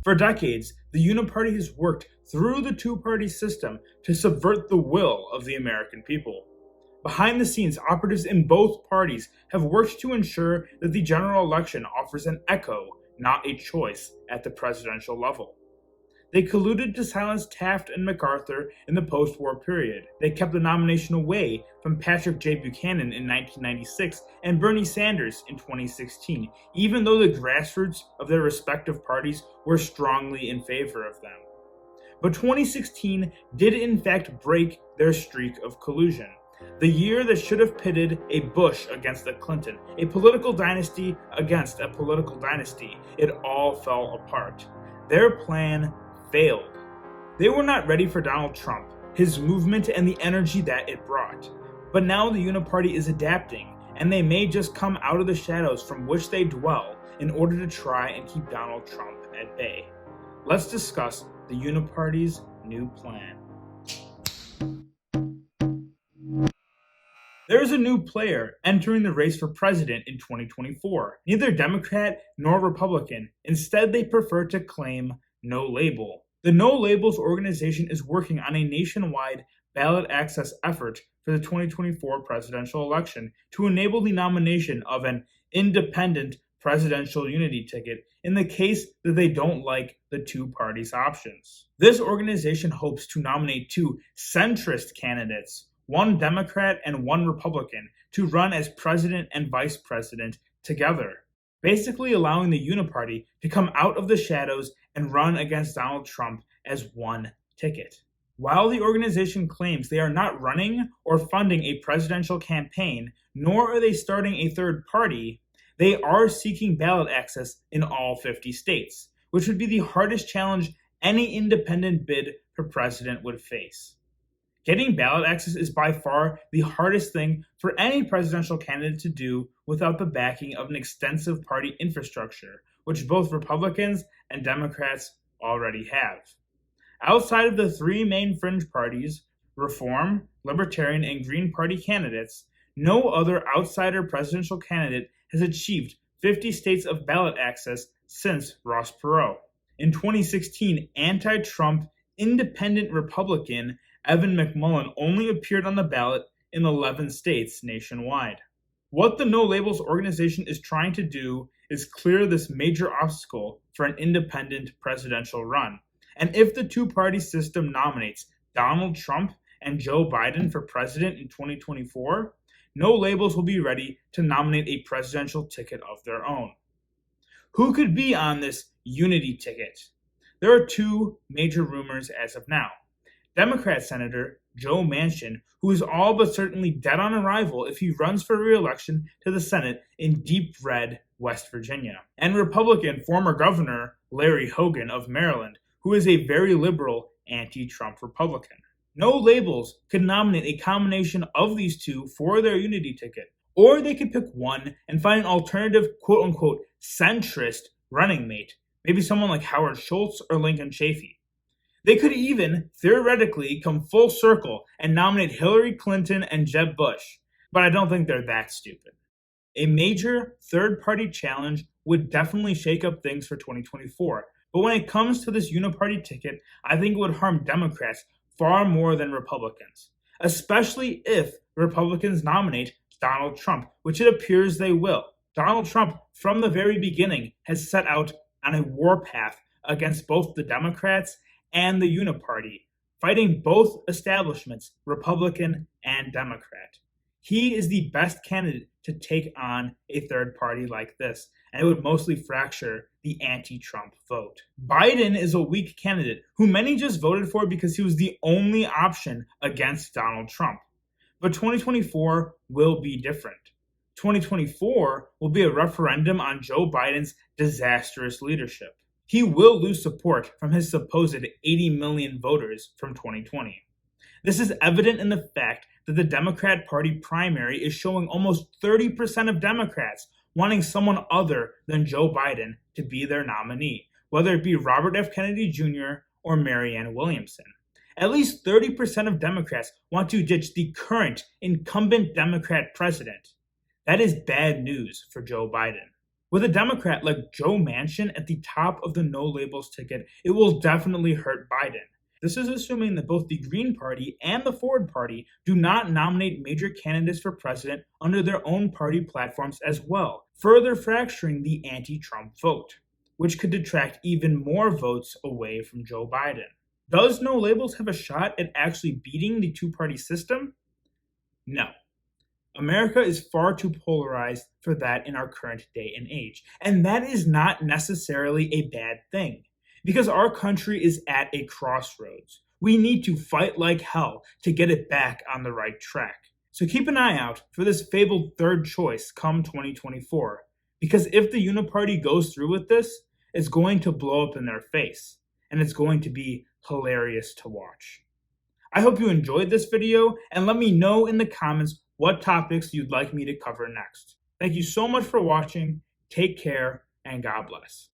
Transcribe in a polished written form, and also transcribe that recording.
For decades, the Uniparty has worked through the two-party system to subvert the will of the American people. Behind the scenes, operatives in both parties have worked to ensure that the general election offers an echo, not a choice, at the presidential level. They colluded to silence Taft and MacArthur in the post-war period. They kept the nomination away from Patrick J. Buchanan in 1996 and Bernie Sanders in 2016, even though the grassroots of their respective parties were strongly in favor of them. But 2016 did in fact break their streak of collusion. The year that should have pitted a Bush against a Clinton, a political dynasty against a political dynasty, it all fell apart. Their plan failed. They were not ready for Donald Trump, his movement, and the energy that it brought. But now the Uniparty is adapting, and they may just come out of the shadows from which they dwell in order to try and keep Donald Trump at bay. Let's discuss the Uniparty's new plan. There is a new player entering the race for president in 2024. Neither Democrat nor Republican. Instead, they prefer to claim no label. The No Labels organization is working on a nationwide ballot access effort for the 2024 presidential election to enable the nomination of an independent presidential unity ticket in the case that they don't like the two parties' options. This organization hopes to nominate two centrist candidates, one Democrat and one Republican, to run as president and vice president together, basically allowing the Uniparty to come out of the shadows and run against Donald Trump as one ticket. While the organization claims they are not running or funding a presidential campaign, nor are they starting a third party, they are seeking ballot access in all 50 states, which would be the hardest challenge any independent bid for president would face. Getting ballot access is by far the hardest thing for any presidential candidate to do without the backing of an extensive party infrastructure, which both Republicans and Democrats already have. Outside of the three main fringe parties, Reform, Libertarian, and Green Party candidates, no other outsider presidential candidate has achieved 50 states of ballot access since Ross Perot. In 2016, anti-Trump, independent Republican Evan McMullin only appeared on the ballot in 11 states nationwide. What the No Labels organization is trying to do is clear this major obstacle for an independent presidential run. And if the two-party system nominates Donald Trump and Joe Biden for president in 2024, No Labels will be ready to nominate a presidential ticket of their own. Who could be on this unity ticket? There are two major rumors as of now. Democrat Senator Joe Manchin, who is all but certainly dead on arrival if he runs for re-election to the Senate in deep red West Virginia, and Republican former Governor Larry Hogan of Maryland, who is a very liberal anti-Trump Republican. No Labels could nominate a combination of these two for their unity ticket, or they could pick one and find an alternative quote-unquote centrist running mate, maybe someone like Howard Schultz or Lincoln Chafee. They could even, theoretically, come full circle and nominate Hillary Clinton and Jeb Bush, but I don't think they're that stupid. A major third-party challenge would definitely shake up things for 2024, but when it comes to this uniparty ticket, I think it would harm Democrats far more than Republicans, especially if Republicans nominate Donald Trump, which it appears they will. Donald Trump, from the very beginning, has set out on a warpath against both the Democrats and the Uniparty, fighting both establishments, Republican and Democrat. He is the best candidate to take on a third party like this, and it would mostly fracture the anti-Trump vote. Biden is a weak candidate who many just voted for because he was the only option against Donald Trump. But 2024 will be different. 2024 will be a referendum on Joe Biden's disastrous leadership. He will lose support from his supposed 80 million voters from 2020. This is evident in the fact that the Democrat Party primary is showing almost 30% of Democrats wanting someone other than Joe Biden to be their nominee, whether it be Robert F. Kennedy Jr. or Marianne Williamson. At least 30% of Democrats want to ditch the current incumbent Democrat president. That is bad news for Joe Biden. With a Democrat like Joe Manchin at the top of the no labels ticket, it will definitely hurt Biden. This is assuming that both the Green Party and the Forward Party do not nominate major candidates for president under their own party platforms as well, further fracturing the anti-Trump vote, which could detract even more votes away from Joe Biden. Does no labels have a shot at actually beating the two-party system? No. America is far too polarized for that in our current day and age, and that is not necessarily a bad thing. Because our country is at a crossroads. We need to fight like hell to get it back on the right track. So keep an eye out for this fabled third choice come 2024. Because if the Uniparty goes through with this, it's going to blow up in their face. And it's going to be hilarious to watch. I hope you enjoyed this video, and let me know in the comments what topics you'd like me to cover next. Thank you so much for watching. Take care, and God bless.